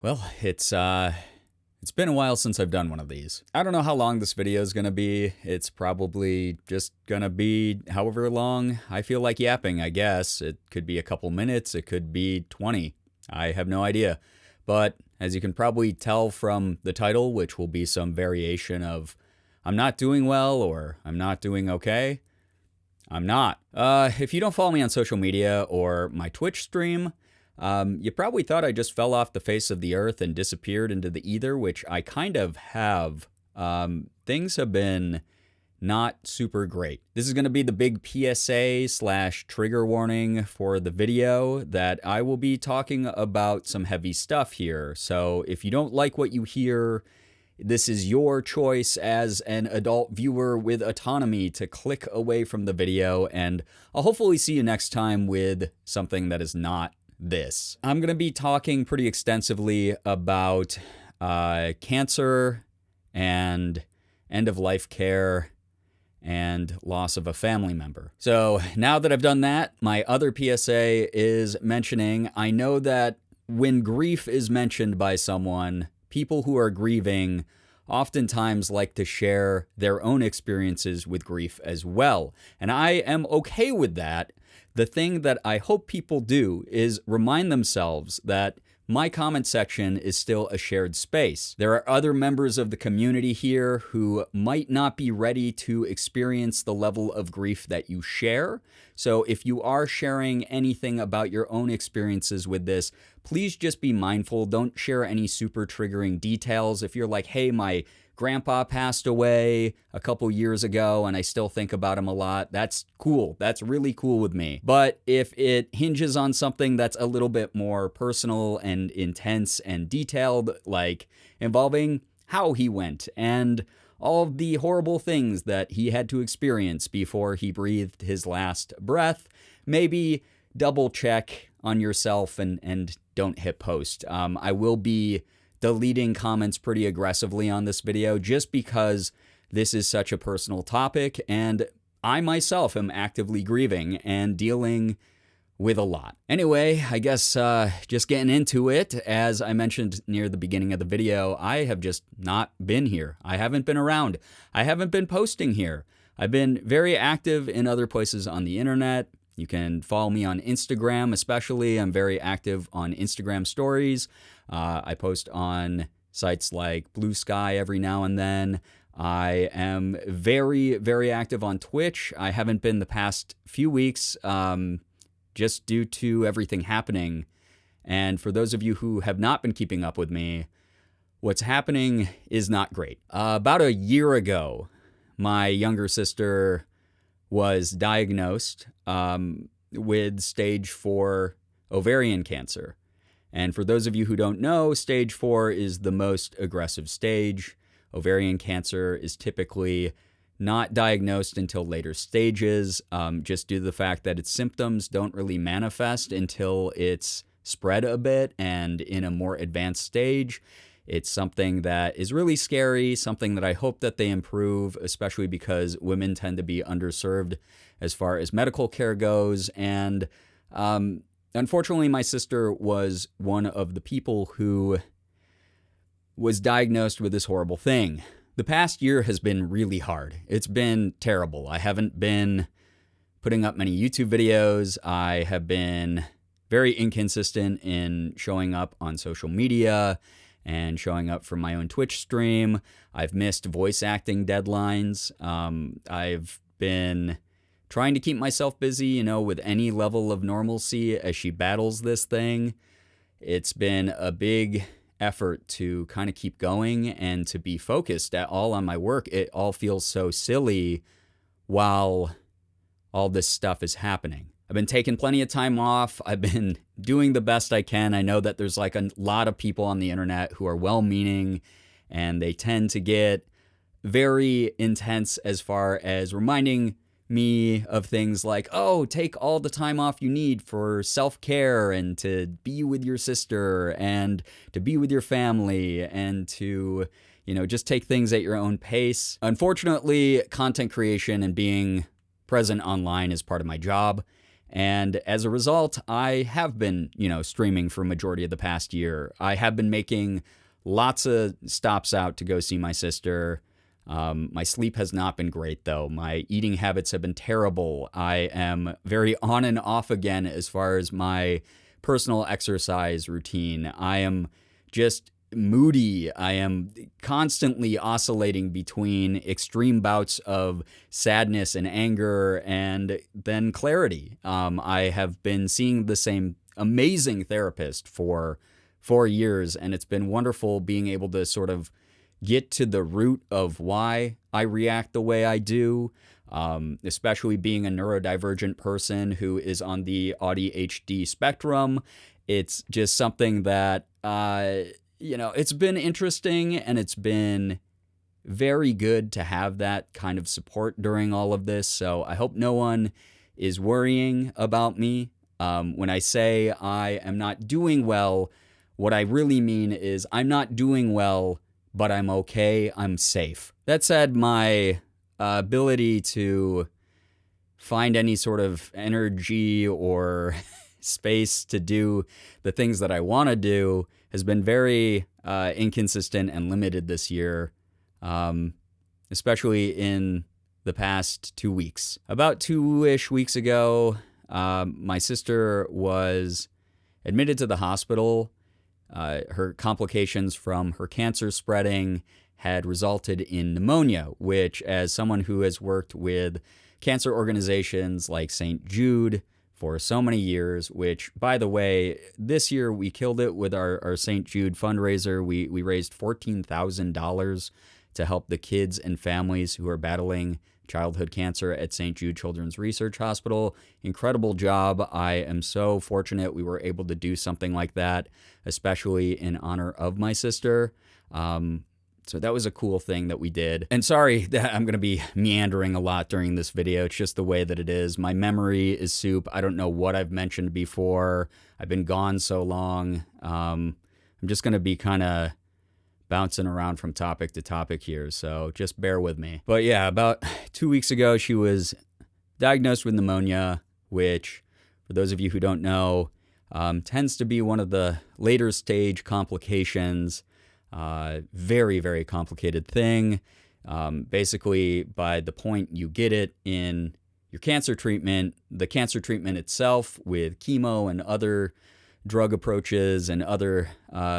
Well, it's been a while since I've done one of these. I don't know how long this video is gonna be. It's probably just gonna be however long I feel like yapping, I guess. It could be a couple minutes, it could be 20. I have no idea. But as you can probably tell from the title, which will be some variation of I'm not doing well or I'm not doing okay, I'm not. If you don't follow me on social media or my Twitch stream, you probably thought I just fell off the face of the earth and disappeared into the ether, which I kind of have. Things have been not super great. This is going to be the big PSA / trigger warning for the video that I will be talking about some heavy stuff here. So if you don't like what you hear, this is your choice as an adult viewer with autonomy to click away from the video, and I'll hopefully see you next time with something that is not this. I'm going to be talking pretty extensively about cancer and end-of-life care and loss of a family member. So now that I've done that, my other PSA is mentioning, I know that when grief is mentioned by someone, people who are grieving oftentimes like to share their own experiences with grief as well. And I am okay with that. The thing that I hope people do is remind themselves that my comment section is still a shared space. There are other members of the community here who might not be ready to experience the level of grief that you share. So if you are sharing anything about your own experiences with this, please just be mindful. Don't share any super triggering details. If you're like, hey, my grandpa passed away a couple years ago and I still think about him a lot, that's cool. That's really cool with me. But if it hinges on something that's a little bit more personal and intense and detailed, like involving how he went and all of the horrible things that he had to experience before he breathed his last breath, maybe double check on yourself and don't hit post. I will be deleting comments pretty aggressively on this video just because this is such a personal topic and I myself am actively grieving and dealing with a lot. Anyway, I guess just getting into it, as I mentioned near the beginning of the video, I have just not been here. I haven't been around. I haven't been posting here. I've been very active in other places on the internet. You can follow me on Instagram, especially. I'm very active on Instagram stories. I post on sites like Blue Sky every now and then. I am very, very active on Twitch. I haven't been the past few weeks just due to everything happening. And for those of you who have not been keeping up with me, what's happening is not great. About a year ago, my younger sister was diagnosed with stage 4 ovarian cancer. And for those of you who don't know, stage 4 is the most aggressive stage. Ovarian cancer is typically not diagnosed until later stages, just due to the fact that its symptoms don't really manifest until it's spread a bit and in a more advanced stage. It's something that is really scary, something that I hope that they improve, especially because women tend to be underserved as far as medical care goes. And unfortunately, my sister was one of the people who was diagnosed with this horrible thing. The past year has been really hard. It's been terrible. I haven't been putting up many YouTube videos. I have been very inconsistent in showing up on social media and showing up for my own Twitch stream. I've missed voice acting deadlines. I've been trying to keep myself busy, with any level of normalcy as she battles this thing. It's been a big effort to kind of keep going and to be focused at all on my work. It all feels so silly while all this stuff is happening. I've been taking plenty of time off. I've been doing the best I can. I know that there's like a lot of people on the internet who are well-meaning and they tend to get very intense as far as reminding me of things like, oh, take all the time off you need for self-care and to be with your sister and to be with your family and to, just take things at your own pace. Unfortunately, content creation and being present online is part of my job. And as a result, I have been, streaming for a majority of the past year. I have been making lots of stops out to go see my sister. My sleep has not been great, though. My eating habits have been terrible. I am very on and off again as far as my personal exercise routine. I am just moody. I am constantly oscillating between extreme bouts of sadness and anger and then clarity. I have been seeing the same amazing therapist for 4 years, and it's been wonderful being able to sort of get to the root of why I react the way I do, especially being a neurodivergent person who is on the ADHD spectrum. It's just something that, it's been interesting, and it's been very good to have that kind of support during all of this. So I hope no one is worrying about me. When I say I am not doing well, what I really mean is I'm not doing well, but I'm okay. I'm safe. That said, my ability to find any sort of energy or space to do the things that I want to do has been very inconsistent and limited this year, especially in the past 2 weeks. About 2-ish weeks ago, my sister was admitted to the hospital. Her complications from her cancer spreading had resulted in pneumonia, which, as someone who has worked with cancer organizations like St. Jude for so many years, which, by the way, this year we killed it with our St. Jude fundraiser. We raised $14,000 to help the kids and families who are battling childhood cancer at St. Jude Children's Research Hospital. Incredible job. I am so fortunate we were able to do something like that, especially in honor of my sister. So that was a cool thing that we did. And sorry that I'm going to be meandering a lot during this video. It's just the way that it is. My memory is soup. I don't know what I've mentioned before. I've been gone so long. I'm just going to be kind of bouncing around from topic to topic here, so just bear with me. But yeah, about 2 weeks ago, she was diagnosed with pneumonia, which, for those of you who don't know, tends to be one of the later stage complications. Very, very complicated thing. Basically, by the point you get it in your cancer treatment, the cancer treatment itself with chemo and other drug approaches and other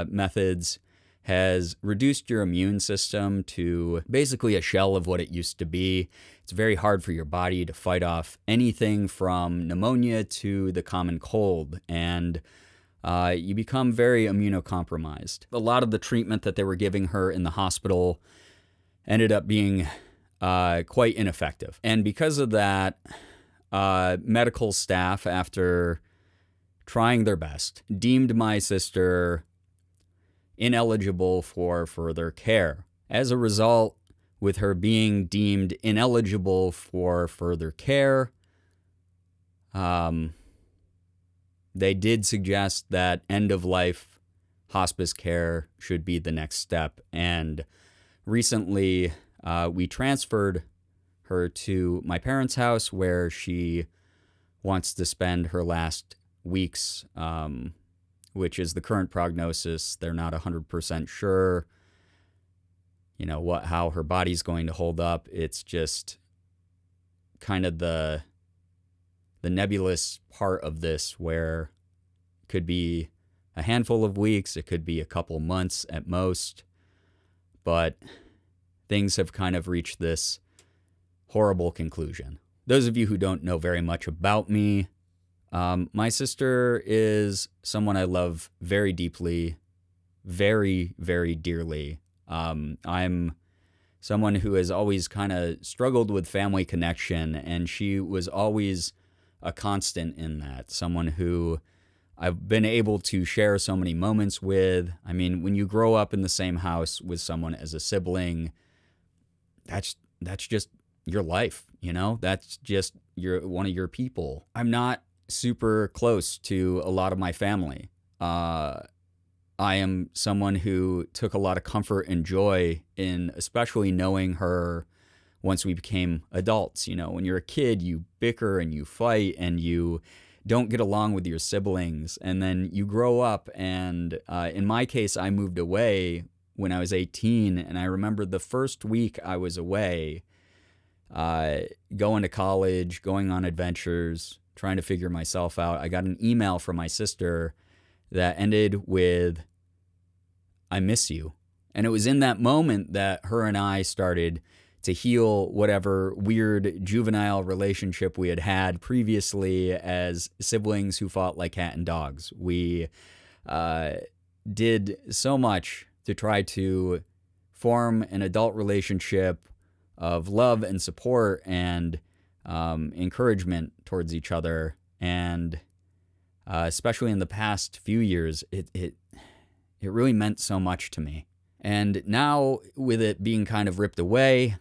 methods has reduced your immune system to basically a shell of what it used to be. It's very hard for your body to fight off anything from pneumonia to the common cold, and you become very immunocompromised. A lot of the treatment that they were giving her in the hospital ended up being quite ineffective. And because of that, medical staff, after trying their best, deemed my sister ineligible for further care. As a result, with her being deemed ineligible for further care, they did suggest that end-of-life hospice care should be the next step. And recently, we transferred her to my parents' house, where she wants to spend her last weeks, which is the current prognosis. They're not 100% sure, how her body's going to hold up. It's just kind of the nebulous part of this, where it could be a handful of weeks, it could be a couple months at most, but things have kind of reached this horrible conclusion. Those of you who don't know very much about me, my sister is someone I love very deeply, very, very dearly. I'm someone who has always kind of struggled with family connection, and she was always a constant in that. Someone who I've been able to share so many moments with. I mean, when you grow up in the same house with someone as a sibling, that's just your life, That's just one of your people. I'm not super close to a lot of my family. I am someone who took a lot of comfort and joy in especially knowing her once we became adults. You know, when you're a kid, you bicker and you fight and you don't get along with your siblings. And then you grow up, and in my case, I moved away when I was 18. And I remember the first week I was away, going to college, going on adventures, trying to figure myself out. I got an email from my sister that ended with, "I miss you." And it was in that moment that her and I started to heal whatever weird juvenile relationship we had had previously as siblings who fought like cat and dogs. We did so much to try to form an adult relationship of love and support and encouragement towards each other. And especially in the past few years, it really meant so much to me. And now, with it being kind of ripped away,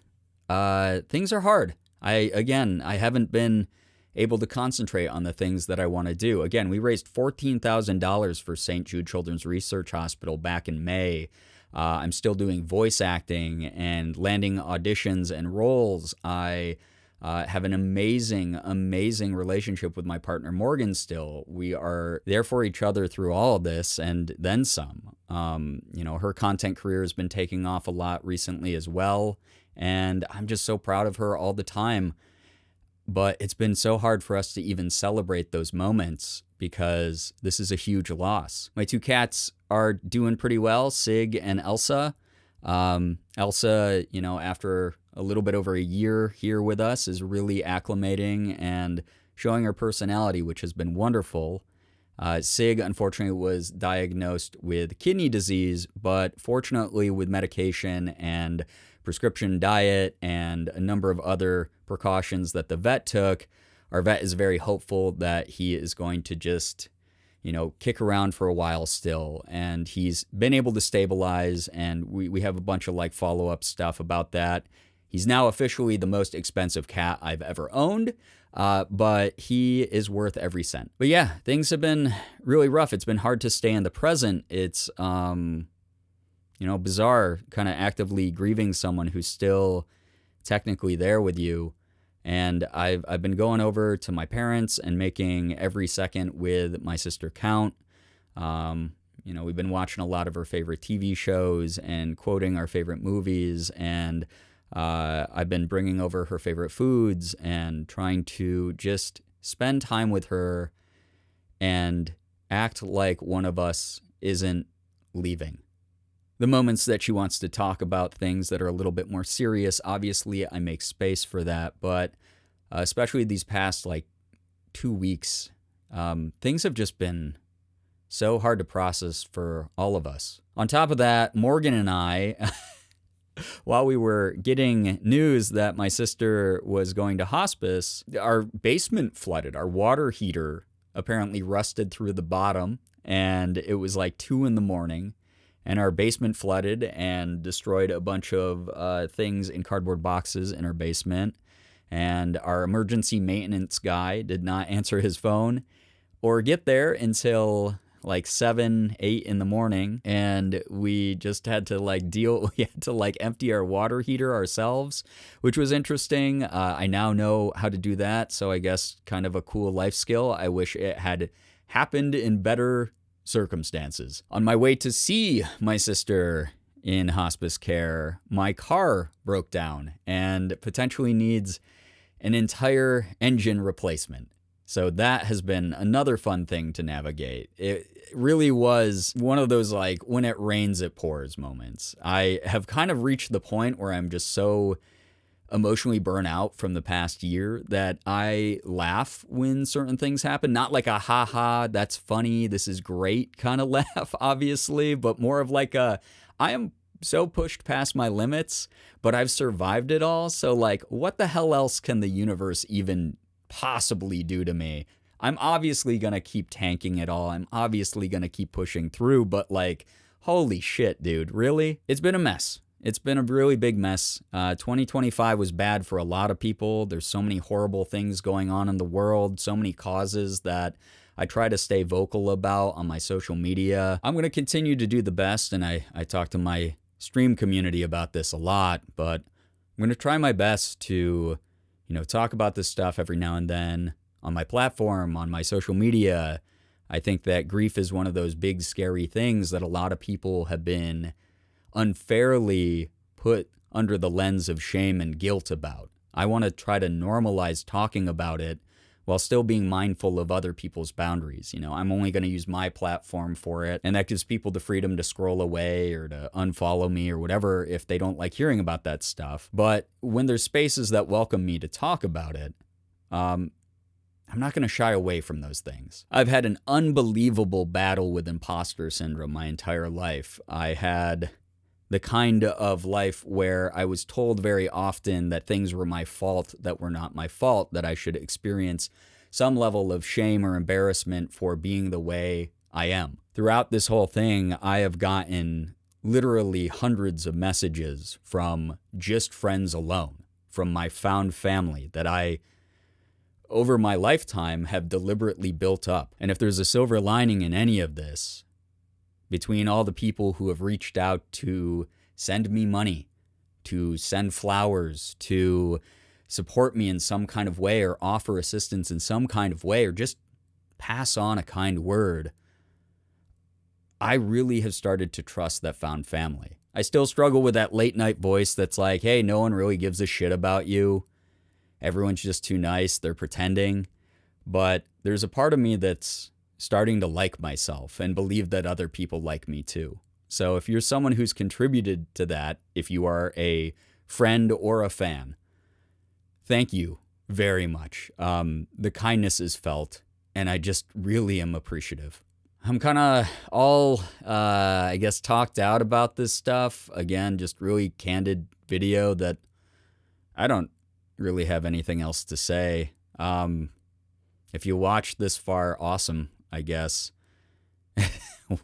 things are hard. I haven't been able to concentrate on the things that I want to do. Again, we raised $14,000 for St. Jude Children's Research Hospital back in May. I'm still doing voice acting and landing auditions and roles. I have an amazing, amazing relationship with my partner, Morgan, still. We are there for each other through all of this and then some. Her content career has been taking off a lot recently as well. And I'm just so proud of her all the time. But it's been so hard for us to even celebrate those moments because this is a huge loss. My two cats are doing pretty well, Sig and Elsa. Elsa, after a little bit over a year here with us, is really acclimating and showing her personality, which has been wonderful. Sig, unfortunately, was diagnosed with kidney disease, but fortunately with medication and prescription diet and a number of other precautions that the vet took, our vet is very hopeful that he is going to just, kick around for a while still. And he's been able to stabilize, and we have a bunch of follow-up stuff about that. He's now officially the most expensive cat I've ever owned, but he is worth every cent. But yeah, things have been really rough. It's been hard to stay in the present. It's, bizarre kind of actively grieving someone who's still technically there with you. And I've been going over to my parents and making every second with my sister count. We've been watching a lot of her favorite TV shows and quoting our favorite movies, and I've been bringing over her favorite foods and trying to just spend time with her and act like one of us isn't leaving. The moments that she wants to talk about things that are a little bit more serious, obviously I make space for that, but especially these past 2 weeks, things have just been so hard to process for all of us. On top of that, Morgan and I, while we were getting news that my sister was going to hospice, our basement flooded. Our water heater apparently rusted through the bottom, and it was 2 a.m. And our basement flooded and destroyed a bunch of things in cardboard boxes in our basement. And our emergency maintenance guy did not answer his phone or get there until 7, 8 in the morning. And we just had to we had to empty our water heater ourselves, which was interesting. I now know how to do that. So I guess kind of a cool life skill. I wish it had happened in better circumstances. On my way to see my sister in hospice care, my car broke down and potentially needs an entire engine replacement. So that has been another fun thing to navigate. It really was one of those when it rains, it pours moments. I have kind of reached the point where I'm just so emotionally burnt out from the past year that I laugh when certain things happen. Not like a ha-ha, that's funny, this is great kind of laugh, obviously, but more of I am so pushed past my limits, but I've survived it all. So what the hell else can the universe even possibly do to me? I'm obviously going to keep tanking it all. I'm obviously going to keep pushing through, but holy shit, dude, really? It's been a mess. It's been a really big mess. 2025 was bad for a lot of people. There's so many horrible things going on in the world, so many causes that I try to stay vocal about on my social media. I'm going to continue to do the best, and I talk to my stream community about this a lot, but I'm I'm going to try my best to, talk about this stuff every now and then on my platform, on my social media. I think that grief is one of those big, scary things that a lot of people have been unfairly put under the lens of shame and guilt about. I want to try to normalize talking about it while still being mindful of other people's boundaries. I'm only going to use my platform for it, and that gives people the freedom to scroll away or to unfollow me or whatever if they don't like hearing about that stuff. But when there's spaces that welcome me to talk about it, I'm not going to shy away from those things. I've had an unbelievable battle with imposter syndrome my entire life. I had the kind of life where I was told very often that things were my fault that were not my fault, that I should experience some level of shame or embarrassment for being the way I am. Throughout this whole thing, I have gotten literally hundreds of messages from just friends alone, from my found family that I, over my lifetime, have deliberately built up. And if there's a silver lining in any of this, between all the people who have reached out to send me money, to send flowers, to support me in some kind of way or offer assistance in some kind of way or just pass on a kind word, I really have started to trust that found family. I still struggle with that late night voice that's like, hey, no one really gives a shit about you. Everyone's just too nice. They're pretending. But there's a part of me that's starting to like myself and believe that other people like me too. So if you're someone who's contributed to that, if you are a friend or a fan, thank you very much. The kindness is felt, and I just really am appreciative. I'm kind of all, talked out about this stuff. Again, just really candid video that I don't really have anything else to say. If you watched this far, awesome. I guess.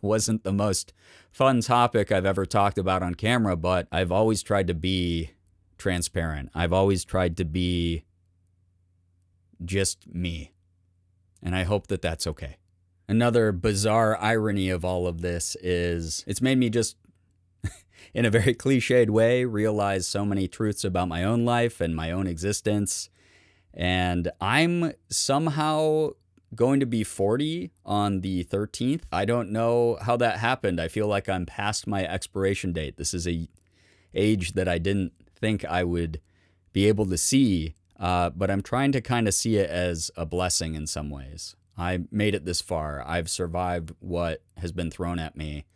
Wasn't the most fun topic I've ever talked about on camera, but I've always tried to be transparent. I've always tried to be just me. And I hope that that's okay. Another bizarre irony of all of this is it's made me just, in a very cliched way, realize so many truths about my own life and my own existence. And I'm somehow going to be 40 on the 13th. I don't know how that happened. I feel like I'm past my expiration date. This is a age that I didn't think I would be able to see, but I'm trying to kind of see it as a blessing in some ways. I made it this far. I've survived what has been thrown at me.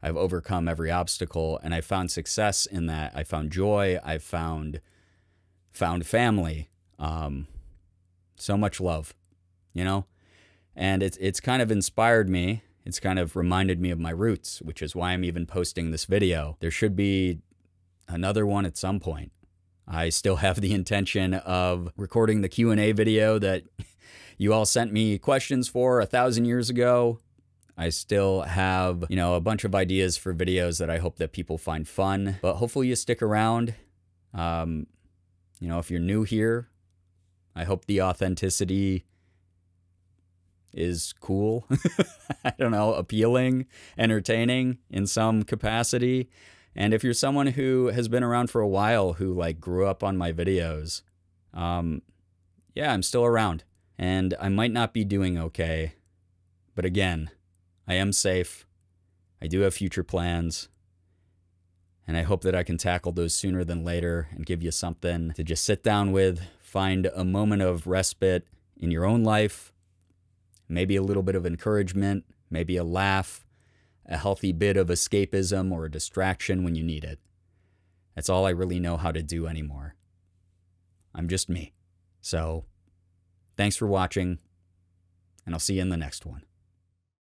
I've overcome every obstacle, and I found success in that. I found joy. I found family. So much love, and it's kind of inspired me. It's kind of reminded me of my roots, which is why I'm even posting this video. There should be another one at some point. I still have the intention of recording the Q&A video that you all sent me questions for 1,000 years ago. I still have, a bunch of ideas for videos that I hope that people find fun, but hopefully you stick around. If you're new here, I hope the authenticity is cool. I don't know, appealing, entertaining in some capacity. And if you're someone who has been around for a while, who grew up on my videos, I'm still around. And I might not be doing okay. But again, I am safe. I do have future plans. And I hope that I can tackle those sooner than later and give you something to just sit down with, find a moment of respite in your own life, maybe a little bit of encouragement, maybe a laugh, a healthy bit of escapism or a distraction when you need it. That's all I really know how to do anymore. I'm just me. So, thanks for watching, and I'll see you in the next one.